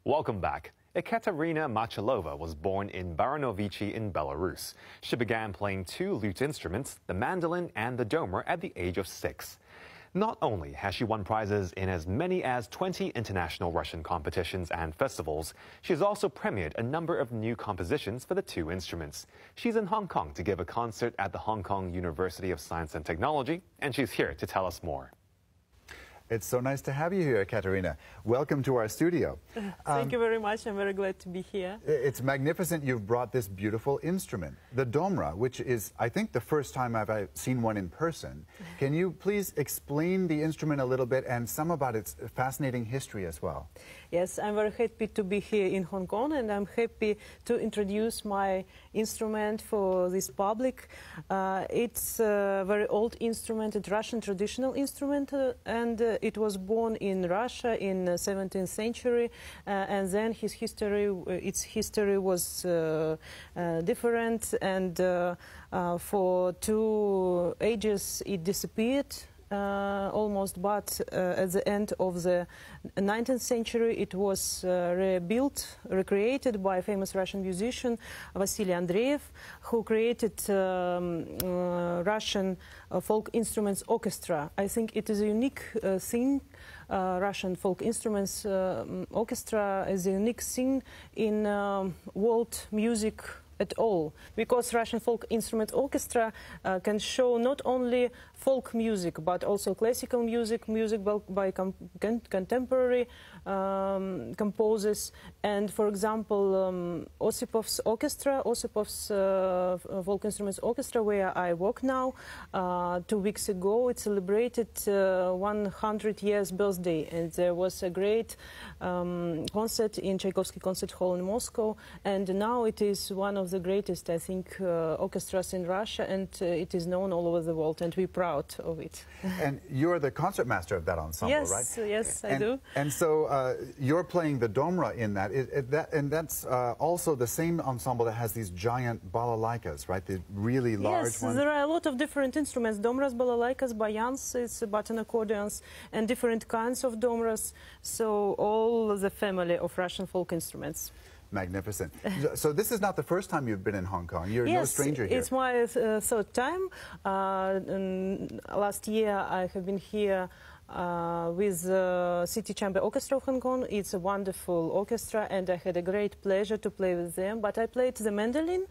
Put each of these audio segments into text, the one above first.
Welcome back. Ekaterina Machalova was born in Baranovichi in Belarus. She began playing two lute instruments, the mandolin and the Domra, at the age of 6. Not only has she won prizes in as many as 20 international Russian competitions and festivals, she has also premiered a number of new compositions for the two instruments. She's in Hong Kong to give a concert at the Hong Kong University of Science and Technology, and she's here to tell us more. It's so nice to have you here, Ekaterina. Welcome to our studio. Thank you very much. I'm very glad to be here. It's magnificent you've brought this beautiful instrument, the Domra, which is, I think, the first time I've seen one in person. Can you please explain the instrument a little bit and some about its fascinating history as well? Yes, I'm very happy to be here in Hong Kong, and I'm happy to introduce my instrument for this public. It's a very old instrument, a Russian traditional instrument, and it was born in Russia in the 17th century, and then its history was different, and for 2 ages it disappeared. Almost, but at the end of the 19th century it was rebuilt, recreated by a famous Russian musician Vasily Andreev, who created Russian folk instruments orchestra. I think it is a unique thing. Russian folk instruments orchestra is a unique thing in world music at all, because Russian folk instrument orchestra can show not only folk music but also classical music, by contemporary composers. And for example, Osipov's orchestra, Osipov's folk instruments orchestra, where I work now, 2 weeks ago it celebrated 100 years birthday, and there was a great concert in Tchaikovsky Concert Hall in Moscow, and now it is one of the greatest, I think, orchestras in Russia, and it is known all over the world, and we're proud of it. And you're the concertmaster of that ensemble, yes, right? Yes, I do. And so you're playing the Domra in that, and that's also the same ensemble that has these giant balalaikas, right? The really large ones. Yes, there are a lot of different instruments: Domras, balalaikas, bayans, it's button accordions, and different kinds of Domras. So all the family of Russian folk instruments. Magnificent. So this is not the first time you've been in Hong Kong. You're no stranger here. Yes, it's my third time. Last year I have been here with the City Chamber Orchestra of Hong Kong. It's a wonderful orchestra, and I had a great pleasure to play with them. But I played the mandolin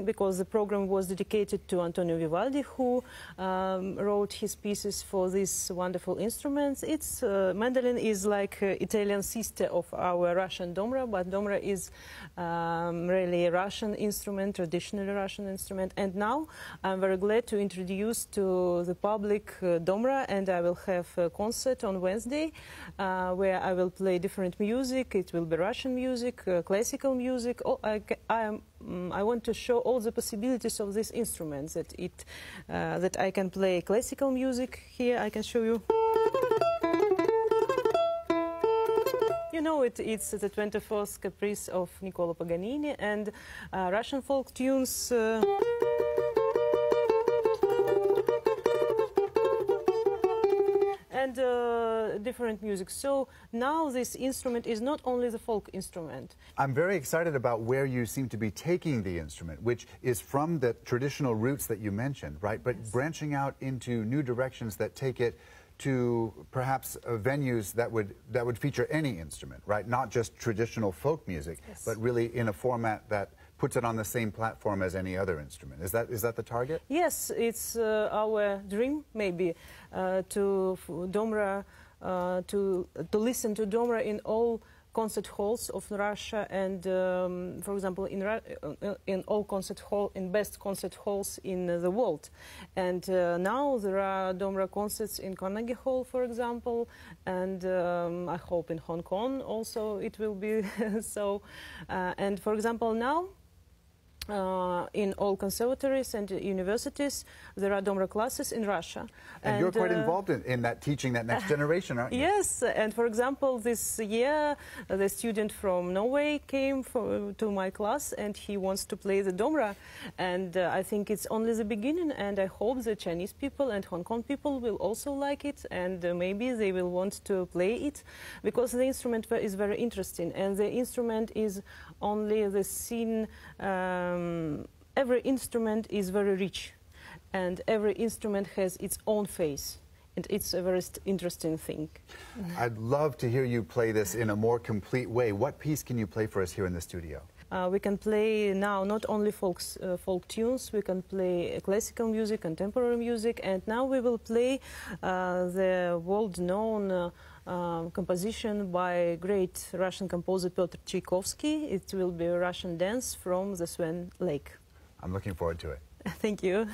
because the program was dedicated to Antonio Vivaldi, who wrote his pieces for these wonderful instruments. It's mandolin is like Italian sister of our Russian Domra, but Domra is really a Russian instrument, traditionally Russian instrument. And now I'm very glad to introduce to the public Domra, and I will have a concert on Wednesday where I will play different music. It will be Russian music, classical music. I want to show all the possibilities of these instruments, that I can play classical music. Here I can show you. You know, it's the 24th caprice of Niccolo Paganini, and Russian folk tunes. And different music. So now this instrument is not only the folk instrument. I'm very excited about where you seem to be taking the instrument, which is from the traditional roots that you mentioned, right? But yes, branching out into new directions that take it to perhaps venues that would feature any instrument, right? Not just traditional folk music, yes, but really in a format that puts it on the same platform as any other instrument. Is that the target? Yes, it's our dream, maybe, to Domra, to listen to Domra in all concert halls of Russia, and for example in all best concert halls in the world. And now there are Domra concerts in Carnegie Hall, for example, and I hope in Hong Kong also it will be so. And for example now in all conservatories and universities, there are Domra classes in Russia. And you're quite involved in that, teaching that next generation, aren't you? Yes, and for example, this year, the student from Norway came to my class, and he wants to play the Domra. And I think it's only the beginning, and I hope the Chinese people and Hong Kong people will also like it, and maybe they will want to play it, because the instrument is very interesting, and the instrument is only the scene. Every instrument is very rich, and every instrument has its own face, and it's a very interesting thing. I'd love to hear you play this in a more complete way. What piece can you play for us here in the studio? We can play now not only folk tunes, we can play classical music, contemporary music, and now we will play the world-known composition by great Russian composer Pyotr Tchaikovsky. It will be a Russian dance from the Swan Lake. I'm looking forward to it. Thank you.